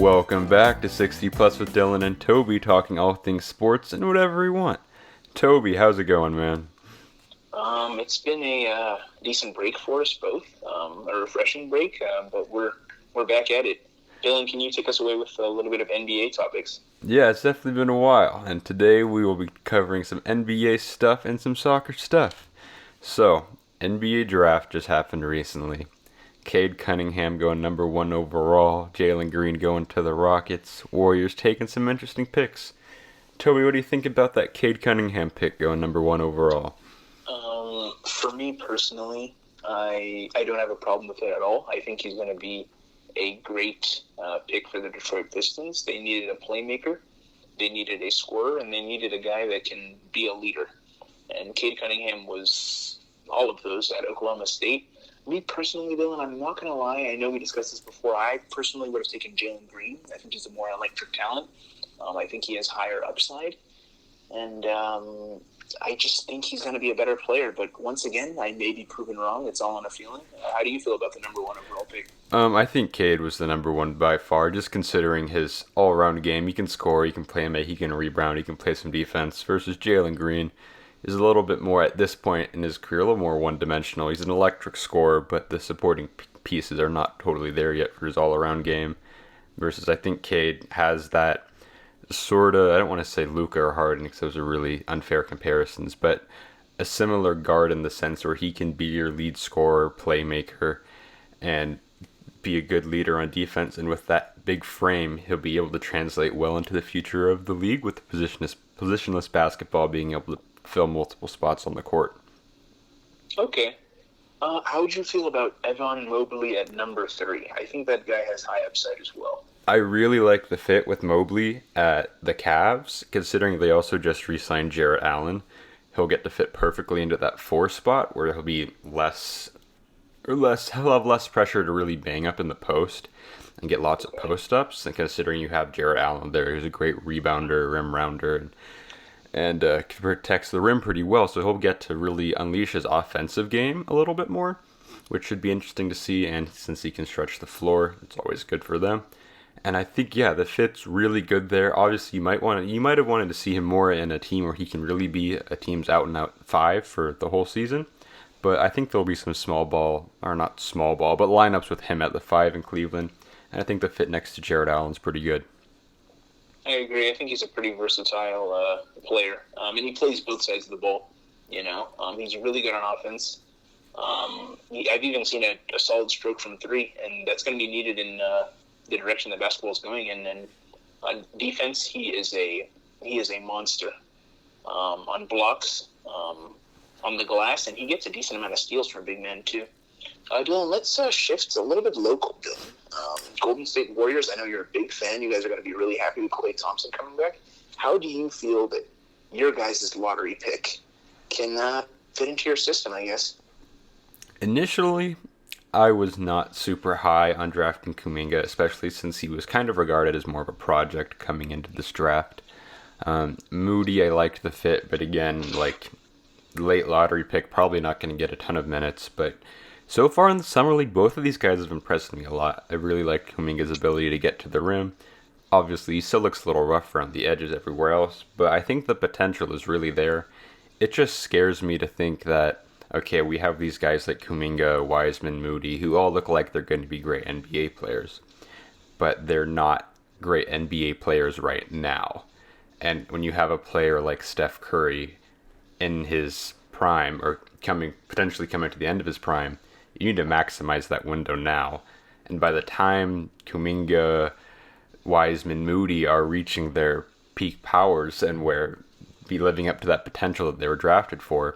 Welcome back to 60 Plus with Dylan and Toby, talking all things sports and whatever we want. Toby, how's it going, man? It's been a decent break for us both, a refreshing break, but we're back at it. Dylan, can you take us away with a little bit of NBA topics? Yeah, it's definitely been a while, and today we will be covering some NBA stuff and some soccer stuff. So, NBA draft just happened recently. Cade Cunningham going number 1 overall, Jalen Green going to the Rockets, Warriors taking some interesting picks. Toby, what do you think about that Cade Cunningham pick going number 1 overall? For me personally, I don't have a problem with it at all. I think he's going to be a great pick for the Detroit Pistons. They needed a playmaker, they needed a scorer, and they needed a guy that can be a leader. And Cade Cunningham was all of those at Oklahoma State. Me personally, Dylan, I'm not going to lie. I know we discussed this before. I personally would have taken Jalen Green. I think he's a more electric talent. I think he has higher upside. And I just think he's going to be a better player. But once again, I may be proven wrong. It's all on a feeling. How do you feel about the number 1 overall pick? I think Cade was the number 1 by far, just considering his all-around game. He can score, he can play make, he can rebound, he can play some defense, versus Jalen Green is a little bit more, at this point in his career, a little more one-dimensional. He's an electric scorer, but the supporting pieces are not totally there yet for his all-around game. Versus I think Cade has that sort of, I don't want to say Luka or Harden because those are really unfair comparisons, but a similar guard in the sense where he can be your lead scorer, playmaker, and be a good leader on defense. And with that big frame, he'll be able to translate well into the future of the league with the positionless basketball, being able to fill multiple spots on the court. Okay. How would you feel about Evan Mobley at number 3? I think that guy has high upside as well. I really like the fit with Mobley at the Cavs, considering they also just re-signed Jarrett Allen. He'll get to fit perfectly into that 4 spot where he'll be he'll have less pressure to really bang up in the post and get lots of post-ups. And considering you have Jarrett Allen there, who's a great rebounder, rim rounder, and protects the rim pretty well, so he'll get to really unleash his offensive game a little bit more, which should be interesting to see. And since he can stretch the floor, it's always good for them. And I think, the fit's really good there. Obviously, you might have wanted to see him more in a team where he can really be a team's out-and-out 5 for the whole season. But I think there'll be some not small ball, but lineups with him at the 5 in Cleveland. And I think the fit next to Jarrett Allen's pretty good. I agree. I think he's a pretty versatile player. And he plays both sides of the ball. He's really good on offense. I've even seen a solid stroke from 3, and that's going to be needed in the direction that basketball is going in. And on defense, he is a monster. On blocks, on the glass, and he gets a decent amount of steals from a big man too. Dylan, let's shift a little bit local, Dylan. Golden State Warriors, I know you're a big fan. You guys are going to be really happy with Klay Thompson coming back. How do you feel that your guys' lottery pick can fit into your system, I guess? Initially, I was not super high on drafting Kuminga, especially since he was kind of regarded as more of a project coming into this draft. Moody, I liked the fit, but again, late lottery pick, probably not going to get a ton of minutes. But so far in the Summer League, both of these guys have impressed me a lot. I really like Kuminga's ability to get to the rim. Obviously, he still looks a little rough around the edges everywhere else, but I think the potential is really there. It just scares me to think that, okay, we have these guys like Kuminga, Wiseman, Moody, who all look like they're going to be great NBA players, but they're not great NBA players right now. And when you have a player like Steph Curry in his prime, or potentially coming to the end of his prime, you need to maximize that window now. And by the time Kuminga, Wiseman, Moody are reaching their peak powers and be living up to that potential that they were drafted for,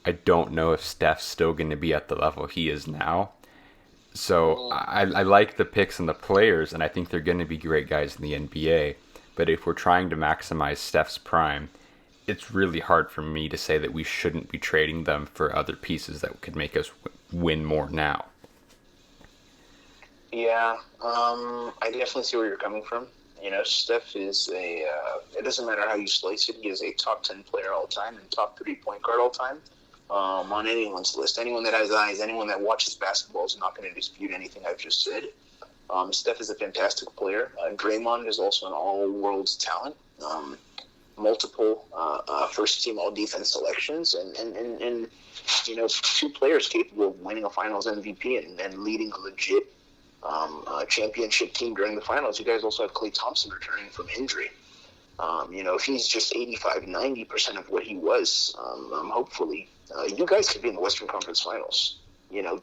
I don't know if Steph's still going to be at the level he is now. So I like the picks and the players, and I think they're going to be great guys in the NBA. But if we're trying to maximize Steph's prime, it's really hard for me to say that we shouldn't be trading them for other pieces that could make us win more now. Yeah, I definitely see where you're coming from. Steph is it doesn't matter how you slice it, he is a top 10 player all time and top 3 point guard all time. On anyone's list. Anyone that has eyes, anyone that watches basketball is not going to dispute anything I've just said. Steph is a fantastic player. Draymond is also an all-world talent. Multiple first-team all-defense selections, and two players capable of winning a Finals MVP and leading a legit championship team during the finals. You guys also have Klay Thompson returning from injury. If he's just 85, 90% of what he was, hopefully, you guys could be in the Western Conference Finals,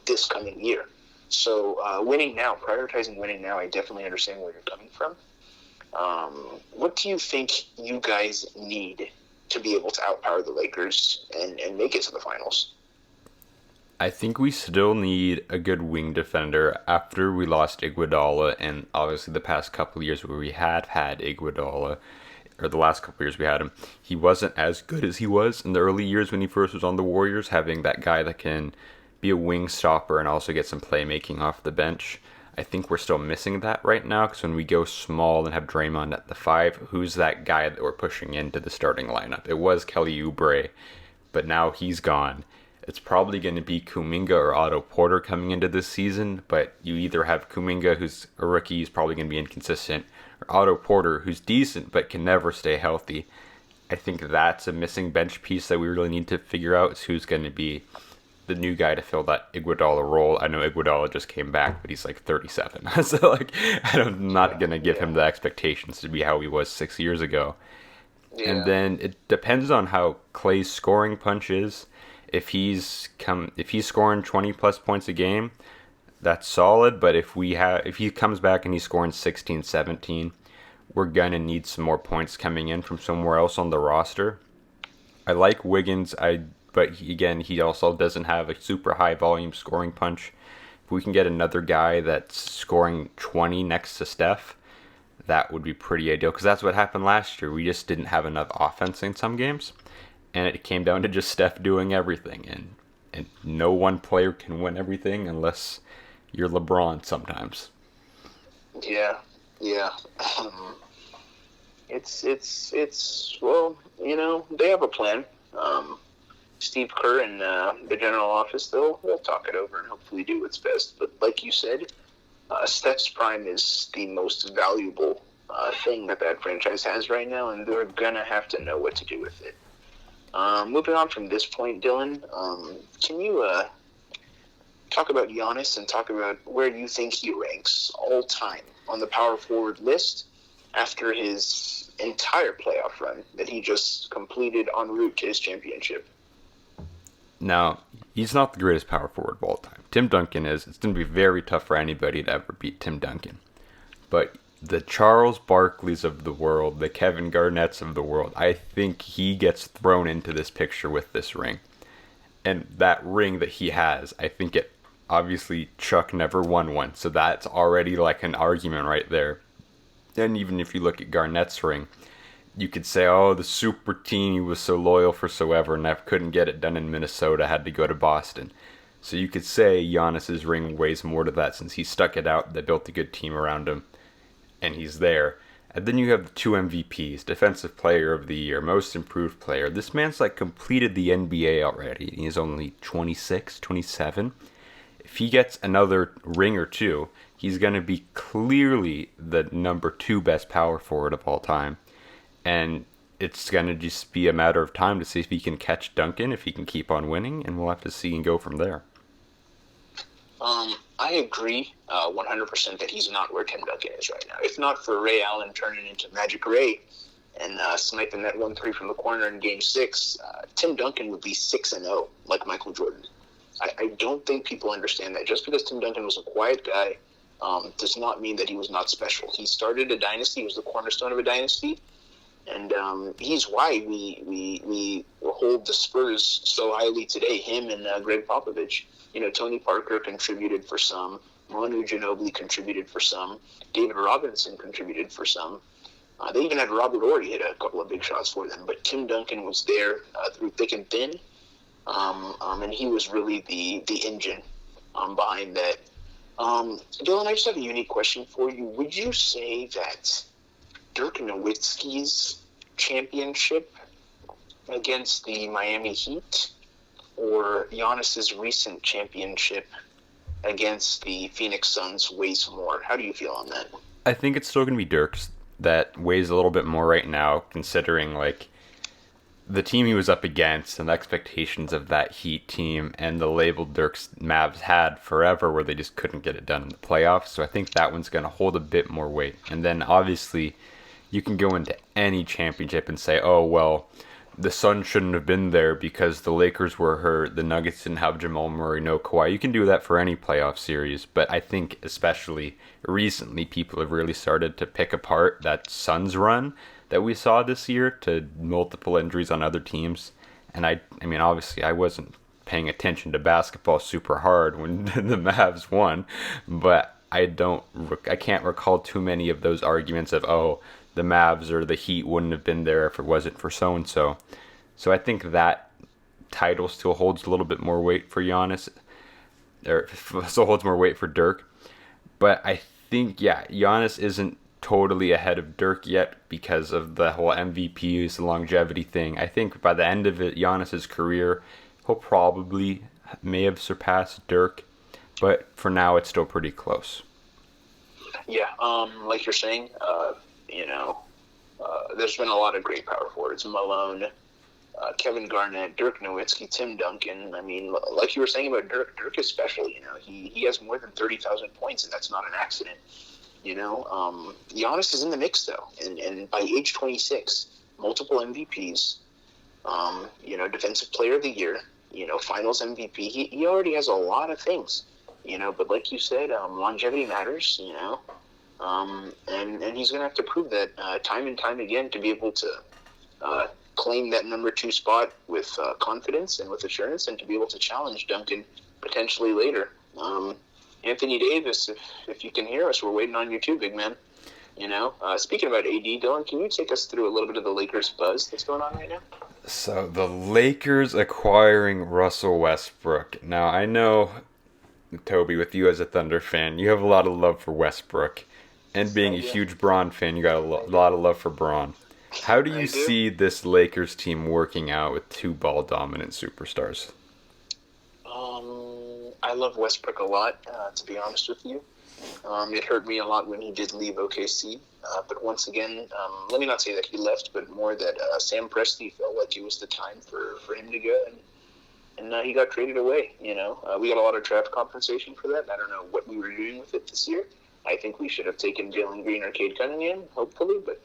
this coming year. So winning now, prioritizing winning now, I definitely understand where you're coming from. What do you think you guys need to be able to outpower the Lakers and make it to the finals? I think we still need a good wing defender after we lost Iguodala, and obviously the past couple of years where we had Iguodala, or the last couple of years we had him, he wasn't as good as he was in the early years when he first was on the Warriors, having that guy that can be a wing stopper and also get some playmaking off the bench. I think we're still missing that right now, because when we go small and have Draymond at the 5, who's that guy that we're pushing into the starting lineup? It was Kelly Oubre, but now he's gone. It's probably going to be Kuminga or Otto Porter coming into this season, but you either have Kuminga, who's a rookie, who's probably going to be inconsistent, or Otto Porter, who's decent but can never stay healthy. I think that's a missing bench piece that we really need to figure out, is who's going to be the new guy to fill that Iguodala role. I know Iguodala just came back, but he's like 37. So I'm not going to give him the expectations to be how he was 6 years ago. Yeah. And then it depends on how Klay's scoring punch is. If he's scoring 20 plus points a game, that's solid. But if he comes back and he's scoring 16, 17, we're gonna need some more points coming in from somewhere else on the roster. I like Wiggins, but he also doesn't have a super high volume scoring punch. If we can get another guy that's scoring 20 next to Steph, that would be pretty ideal, because that's what happened last year. We just didn't have enough offense in some games. And it came down to just Steph doing everything. And no one player can win everything unless you're LeBron sometimes. Yeah. It's well, they have a plan. Steve Kerr and the general office, they'll talk it over and hopefully do what's best. But like you said, Steph's prime is the most valuable thing that franchise has right now, and they're going to have to know what to do with it. Moving on from this point, Dylan, can you talk about Giannis and talk about where you think he ranks all time on the power forward list after his entire playoff run that he just completed en route to his championship? Now, he's not the greatest power forward of all time. Tim Duncan is. It's going to be very tough for anybody to ever beat Tim Duncan. But the Charles Barkleys of the world, the Kevin Garnett's of the world, I think he gets thrown into this picture with this ring. And that ring that he has, I think obviously Chuck never won one, so that's already like an argument right there. And even if you look at Garnett's ring, you could say, oh, the super team, he was so loyal for so ever, and I couldn't get it done in Minnesota, had to go to Boston. So you could say Giannis's ring weighs more to that, since he stuck it out, they built a good team around him, and he's there. And then you have the 2 MVPs, Defensive Player of the Year, Most Improved Player. This man's completed the NBA already. He's only 26, 27. If he gets another ring or two, he's going to be clearly the number 2 best power forward of all time. And it's going to just be a matter of time to see if he can catch Duncan, if he can keep on winning, and we'll have to see and go from there. I agree 100% that he's not where Tim Duncan is right now. If not for Ray Allen turning into Magic Ray and sniping that 1-3 from the corner in Game 6, Tim Duncan would be 6-0 like Michael Jordan. I don't think people understand that. Just because Tim Duncan was a quiet guy does not mean that he was not special. He started a dynasty. He was the cornerstone of a dynasty. And he's why we hold the Spurs so highly today, him and Greg Popovich. Tony Parker contributed for some. Manu Ginobili contributed for some. David Robinson contributed for some. They even had Robert Horry hit a couple of big shots for them. But Tim Duncan was there through thick and thin. And he was really the engine behind that. Dylan, I just have a unique question for you. Would you say that Dirk Nowitzki's championship against the Miami Heat or Giannis's recent championship against the Phoenix Suns weighs more. How do you feel on that? I think it's still going to be Dirk's that weighs a little bit more right now, considering like the team he was up against and the expectations of that Heat team and the label Dirk's Mavs had forever where they just couldn't get it done in the playoffs. So I think that one's going to hold a bit more weight. And then obviously you can go into any championship and say, oh, well, the Suns shouldn't have been there because the Lakers were hurt, the Nuggets didn't have Jamal Murray, no Kawhi. You can do that for any playoff series, but I think especially recently people have really started to pick apart that Suns run that we saw this year to multiple injuries on other teams. And I mean, obviously I wasn't paying attention to basketball super hard when the Mavs won, but I can't recall too many of those arguments of, oh, the Mavs or the Heat wouldn't have been there if it wasn't for so-and-so. So I think that title still holds a little bit more weight for Giannis, or still holds more weight for Dirk. But I think, yeah, Giannis isn't totally ahead of Dirk yet because of the whole MVPs, the longevity thing. I think by the end of it, Giannis's career, he'll probably may have surpassed Dirk, but for now it's still pretty close. Yeah, like you're saying, there's been a lot of great power forwards. Malone, Kevin Garnett, Dirk Nowitzki, Tim Duncan. I mean, like you were saying about Dirk especially, he has more than 30,000 points, and that's not an accident. Giannis is in the mix, though, and by age 26, multiple MVPs, Defensive Player of the Year, Finals MVP. He already has a lot of things, but like you said, longevity matters, and he's going to have to prove that time and time again to be able to claim that number 2 spot with confidence and with assurance, and to be able to challenge Duncan potentially later. Anthony Davis, if you can hear us, we're waiting on you too, big man. Speaking about AD, Dylan, can you take us through a little bit of the Lakers buzz that's going on right now? So the Lakers acquiring Russell Westbrook. Now I know, Toby, with you as a Thunder fan, you have a lot of love for Westbrook, and being a huge Bron fan, you got a lot of love for Bron. How do you see this Lakers team working out with 2 ball-dominant superstars? I love Westbrook a lot, to be honest with you. It hurt me a lot when he did leave OKC. But once again, let me not say that he left, but more that Sam Presti felt like it was the time for him to go. And he got traded away, We got a lot of draft compensation for that. I don't know what we were doing with it this year. I think we should have taken Jalen Green or Cade Cunningham, hopefully, but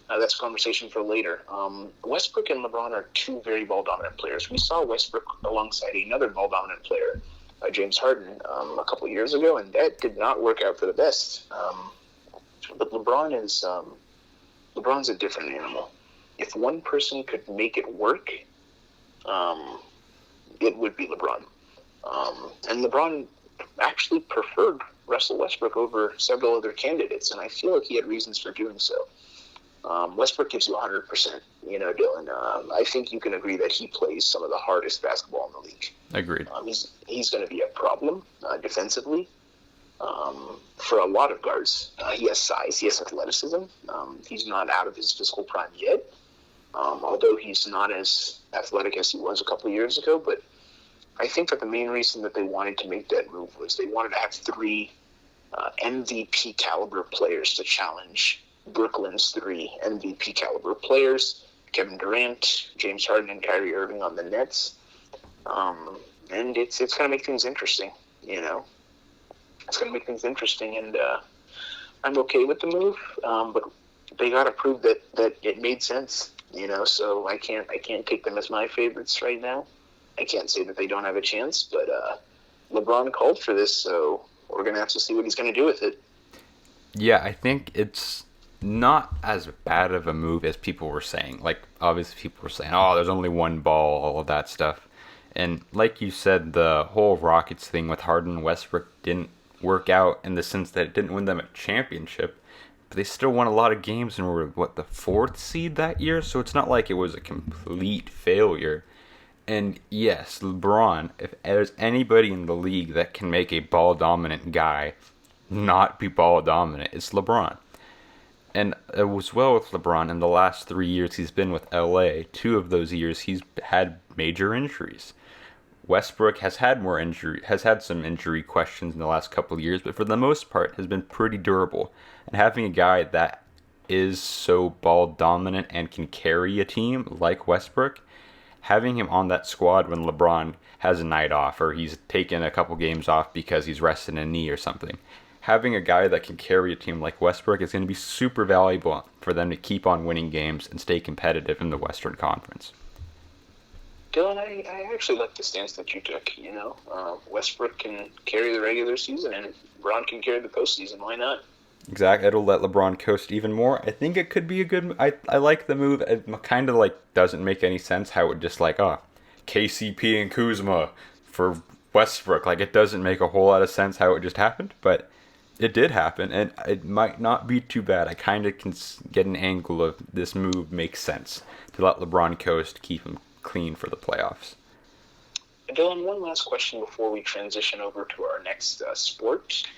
that's a conversation for later. Westbrook and LeBron are 2 very ball-dominant players. We saw Westbrook alongside another ball-dominant player, James Harden, a couple of years ago, and that did not work out for the best. But LeBron's a different animal. If one person could make it work, it would be LeBron. And LeBron actually preferred Russell Westbrook over several other candidates, and I feel like he had reasons for doing so. Westbrook gives you 100%, Dylan. I think you can agree that he plays some of the hardest basketball in the league. Agreed. He's going to be a problem defensively for a lot of guards. He has size. He has athleticism. He's not out of his physical prime yet, although he's not as athletic as he was a couple of years ago. But I think that the main reason that they wanted to make that move was they wanted to have 3 MVP caliber players to challenge Brooklyn's 3 MVP caliber players: Kevin Durant, James Harden, and Kyrie Irving on the Nets. And it's going to make things interesting, It's going to make things interesting, and I'm okay with the move, but they got to prove that it made sense, So I can't take them as my favorites right now. I can't say that they don't have a chance, but LeBron called for this, so we're going to have to see what he's going to do with it. Yeah, I think it's not as bad of a move as people were saying. Like, obviously people were saying, oh, there's only 1 ball, all of that stuff. And like you said, the whole Rockets thing with Harden and Westbrook didn't work out in the sense that it didn't win them a championship. But they still won a lot of games and were, the 4th seed that year? So it's not like it was a complete failure. And yes, LeBron, if there's anybody in the league that can make a ball-dominant guy not be ball-dominant, it's LeBron. And it was well with LeBron in the last 3 years he's been with LA. 2 of those years he's had major injuries. Westbrook has had some injury questions in the last couple of years, but for the most part has been pretty durable. And having a guy that is so ball dominant and can carry a team like Westbrook, having him on that squad when LeBron has a night off or he's taken a couple games off because he's resting a knee or something, having a guy that can carry a team like Westbrook is going to be super valuable for them to keep on winning games and stay competitive in the Western Conference. Dylan, I actually like the stance that you took. Westbrook can carry the regular season, and LeBron can carry the postseason. Why not? Exactly. It'll let LeBron coast even more. I think it could be a good. I like the move. It kind of like doesn't make any sense how it just like KCP and Kuzma for Westbrook. Like it doesn't make a whole lot of sense how it just happened, but it did happen, and it might not be too bad. I kind of can get an angle of this move makes sense to let LeBron coast, keep him clean for the playoffs. Dylan, one last question before we transition over to our next sport,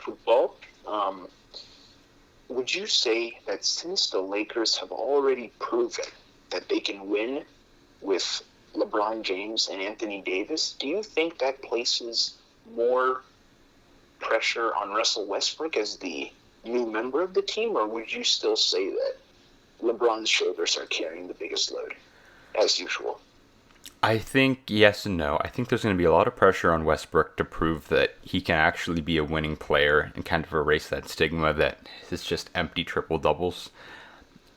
football. Would you say that since the Lakers have already proven that they can win with LeBron James and Anthony Davis, do you think that places more pressure on Russell Westbrook as the new member of the team, or would you still say that LeBron's shoulders are carrying the biggest load, as usual? I think yes and no. I think there's going to be a lot of pressure on Westbrook to prove that he can actually be a winning player and kind of erase that stigma that it's just empty triple doubles.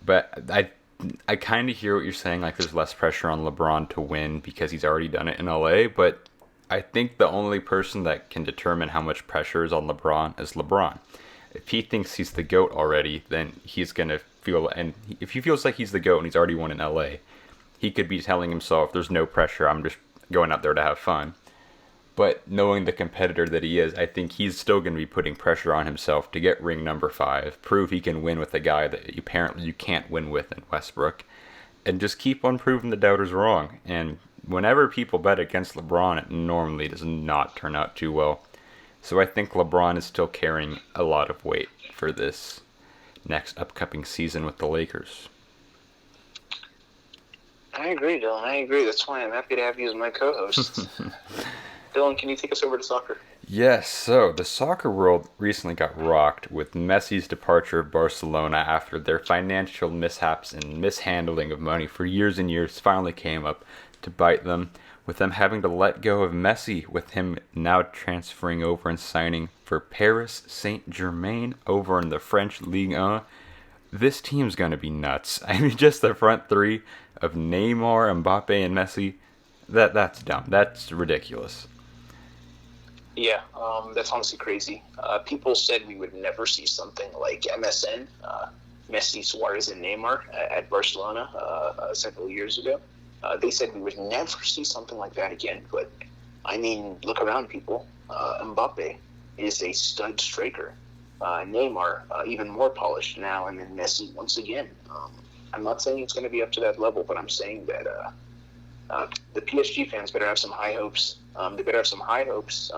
But I kind of hear what you're saying, like there's less pressure on LeBron to win because he's already done it in LA, but I think the only person that can determine how much pressure is on LeBron is LeBron. If he thinks he's the GOAT already, then he's going to feel, and if he feels like he's the GOAT and he's already won in LA, he could be telling himself, there's no pressure, I'm just going out there to have fun. But knowing the competitor that he is, I think he's still going to be putting pressure on himself to get ring number 5, prove he can win with a guy that apparently you can't win with in Westbrook, and just keep on proving the doubters wrong. And whenever people bet against LeBron, it normally does not turn out too well. So I think LeBron is still carrying a lot of weight for this next upcoming season with the Lakers. I agree, Dylan. I agree. That's why I'm happy to have you as my co-host. Dylan, can you take us over to soccer? Yes, so the soccer world recently got rocked with Messi's departure of Barcelona after their financial mishaps and mishandling of money for years and years finally came up to bite them, with them having to let go of Messi, with him now transferring over and signing for Paris Saint-Germain over in the French Ligue 1. This team's going to be nuts. I mean, just the front three of Neymar, Mbappe, and Messi, that's dumb. That's ridiculous. Yeah, that's honestly crazy. People said we would never see something like MSN, Messi, Suarez, and Neymar at Barcelona several years ago. They said we would never see something like that again. But, I mean, look around, people. Mbappe is a stud striker. Neymar, even more polished now, and then Messi once again. I'm not saying it's going to be up to that level, but I'm saying that the PSG fans better have some high hopes. They better have some high hopes.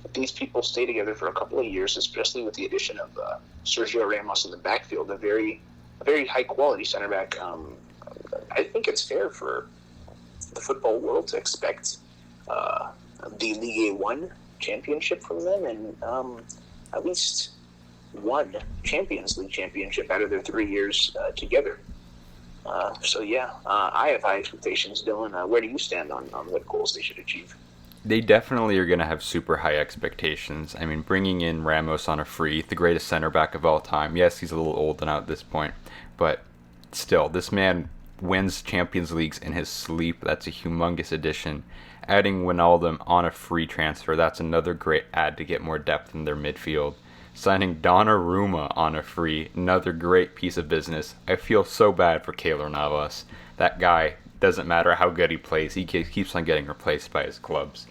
If these people stay together for a couple of years, especially with the addition of Sergio Ramos in the backfield, a very high-quality center back, I think it's fair for the football world to expect the Ligue 1 championship from them and at least one Champions League championship out of their 3 years together. I have high expectations, Dylan. Where do you stand on what goals they should achieve? They definitely are going to have super high expectations. I mean, bringing in Ramos on a free, the greatest center back of all time. Yes, he's a little old and out at this point, but still, this man wins Champions Leagues in his sleep. That's a humongous addition. Adding Wijnaldum on a free transfer, that's another great add to get more depth in their midfield. Signing Donnarumma on a free, another great piece of business. I feel so bad for Keylor Navas. That guy, doesn't matter how good he plays, he keeps on getting replaced by his clubs.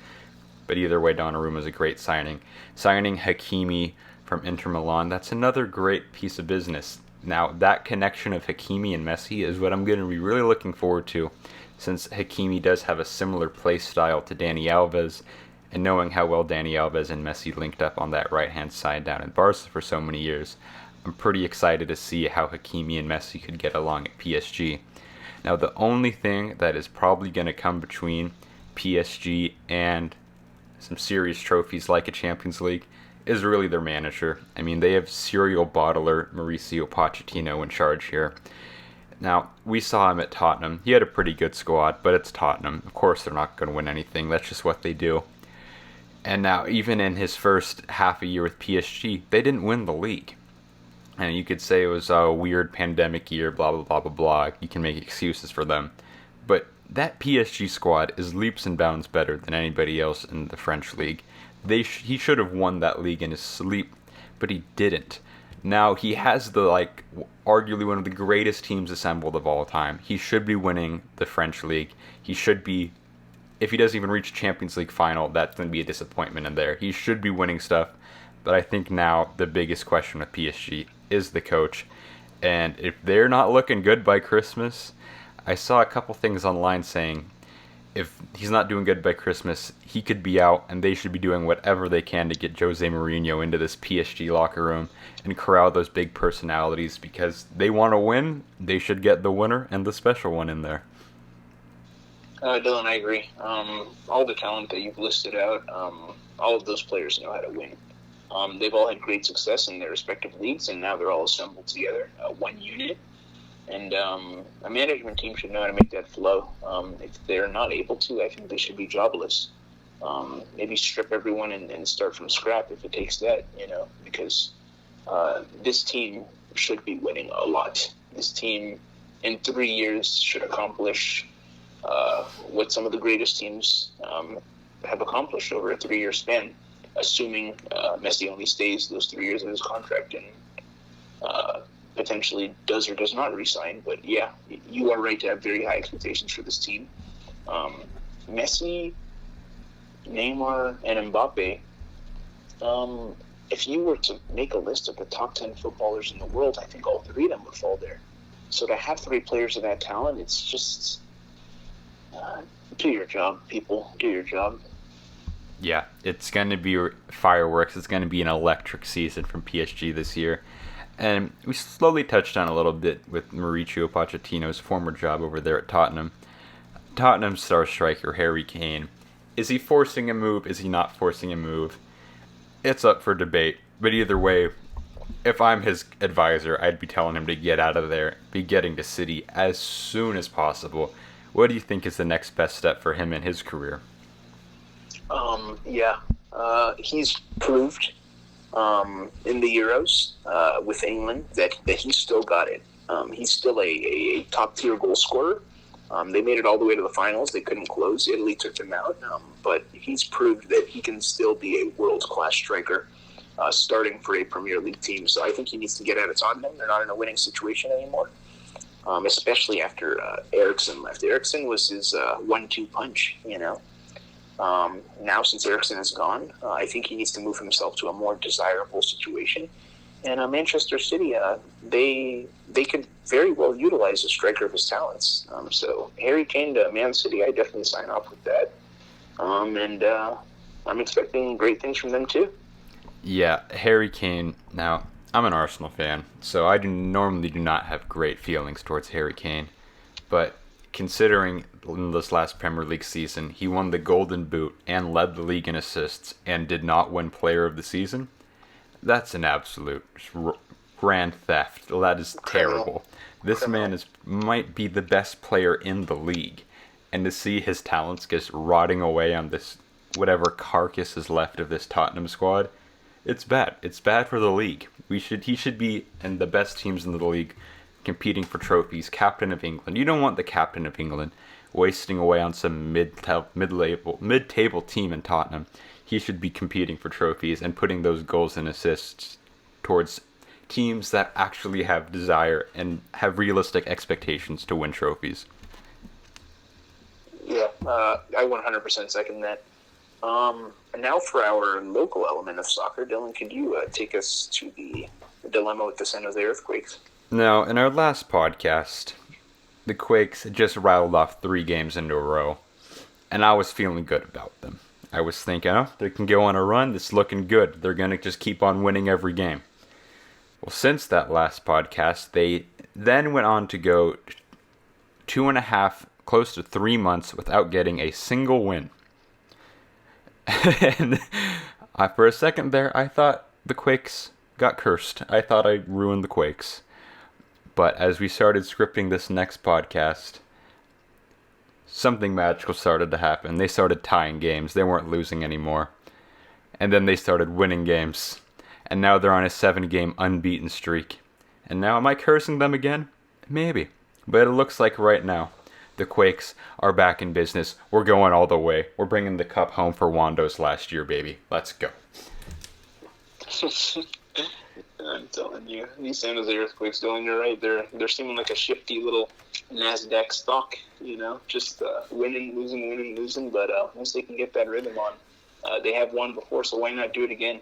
But either way, Donnarumma is a great signing. Signing Hakimi from Inter Milan, that's another great piece of business. Now, that connection of Hakimi and Messi is what I'm going to be really looking forward to, since Hakimi does have a similar play style to Dani Alves, and knowing how well Dani Alves and Messi linked up on that right-hand side down in Barca for so many years, I'm pretty excited to see how Hakimi and Messi could get along at PSG. Now, the only thing that is probably going to come between PSG and some serious trophies like a Champions League is really their manager. I mean, they have serial bottler Mauricio Pochettino in charge here. Now, we saw him at Tottenham. He had a pretty good squad, but it's Tottenham. Of course, they're not going to win anything. That's just what they do. And now, even in his first half a year with PSG, they didn't win the league. And you could say it was a weird pandemic year, blah, blah, blah, blah, blah. You can make excuses for them. But that PSG squad is leaps and bounds better than anybody else in the French league. He should have won that league in his sleep, but he didn't. Now, he has arguably one of the greatest teams assembled of all time. He should be winning the French league. He should be, if he doesn't even reach Champions League final, that's going to be a disappointment in there. He should be winning stuff, but I think now the biggest question with PSG is the coach. And if they're not looking good by Christmas, I saw a couple things online saying if he's not doing good by Christmas, he could be out, and they should be doing whatever they can to get Jose Mourinho into this PSG locker room and corral those big personalities, because they want to win. They should get the winner and the special one in there. Dylan, I agree. All the talent that you've listed out, all of those players know how to win. They've all had great success in their respective leagues, and now they're all assembled together, one unit. And a management team should know how to make that flow. If they're not able to, I think they should be jobless. Maybe strip everyone and start from scrap if it takes that, because this team should be winning a lot. This team in 3 years should accomplish what some of the greatest teams have accomplished over a 3-year span, assuming Messi only stays those 3 years of his contract and potentially does or does not resign. But yeah, you are right to have very high expectations for this team. Messi, Neymar, and Mbappe, if you were to make a list of the top 10 footballers in the world, I think all three of them would fall there. So to have three players of that talent, it's just do your job, people. Do your job. Yeah, it's going to be fireworks. It's going to be an electric season from PSG this year. And we slowly touched on a little bit with Mauricio Pochettino's former job over there at Tottenham. Tottenham's star striker, Harry Kane. Is he forcing a move? Is he not forcing a move? It's up for debate. But either way, if I'm his advisor, I'd be telling him to get out of there, be getting to City as soon as possible. What do you think is the next best step for him in his career? He's proved in the Euros with England that he's still got it. He's still a top-tier goal scorer. They made it all the way to the finals. They couldn't close. Italy took them out. But he's proved that he can still be a world-class striker starting for a Premier League team. So I think he needs to get out of Tottenham. They're not in a winning situation anymore, especially after Eriksen left. Eriksen was his 1-2 punch, Now, since Eriksen is gone, I think he needs to move himself to a more desirable situation. And Manchester City, they could very well utilize a striker of his talents. So Harry Kane to Man City, I definitely sign off with that. And I'm expecting great things from them too. Yeah, Harry Kane. Now, I'm an Arsenal fan, so I normally do not have great feelings towards Harry Kane. But considering in this last Premier League season, he won the Golden Boot and led the league in assists and did not win Player of the Season, that's an absolute grand theft. That is terrible. This man might be the best player in the league, and to see his talents just rotting away on this whatever carcass is left of this Tottenham squad, it's bad. It's bad for the league. He should be in the best teams in the league, competing for trophies, captain of England. You don't want the captain of England wasting away on some mid-table team in Tottenham. He should be competing for trophies and putting those goals and assists towards teams that actually have desire and have realistic expectations to win trophies. Yeah, I 100% second that. And now for our local element of soccer, Dylan, could you take us to the dilemma with the San Jose Earthquakes? Now, in our last podcast, the Quakes had just rattled off 3 games in a row, and I was feeling good about them. I was thinking, they can go on a run, this is looking good. They're going to just keep on winning every game. Well, since that last podcast, they then went on to go 2.5 close to 3 months without getting a single win. And for a second there, I thought the Quakes got cursed. I thought I ruined the Quakes. But as we started scripting this next podcast, something magical started to happen. They started tying games. They weren't losing anymore. And then they started winning games. And now they're on a 7-game unbeaten streak. And now am I cursing them again? Maybe. But it looks like right now, the Quakes are back in business. We're going all the way. We're bringing the cup home for Wando's last year, baby. Let's go. I'm telling you, these San Jose Earthquakes, Dylan, you're right. They're seeming like a shifty little NASDAQ stock, just winning, losing. But once they can get that rhythm on, they have won before, so why not do it again?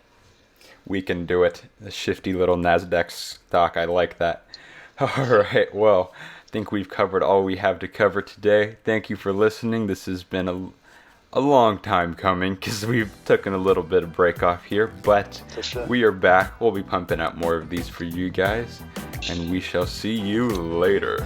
We can do it. The shifty little NASDAQ stock. I like that. All right, well, I think we've covered all we have to cover today. Thank you for listening. This has been a long time coming because we've taken a little bit of break off here, but sure. We are back. We'll be pumping out more of these for you guys, and we shall see you later.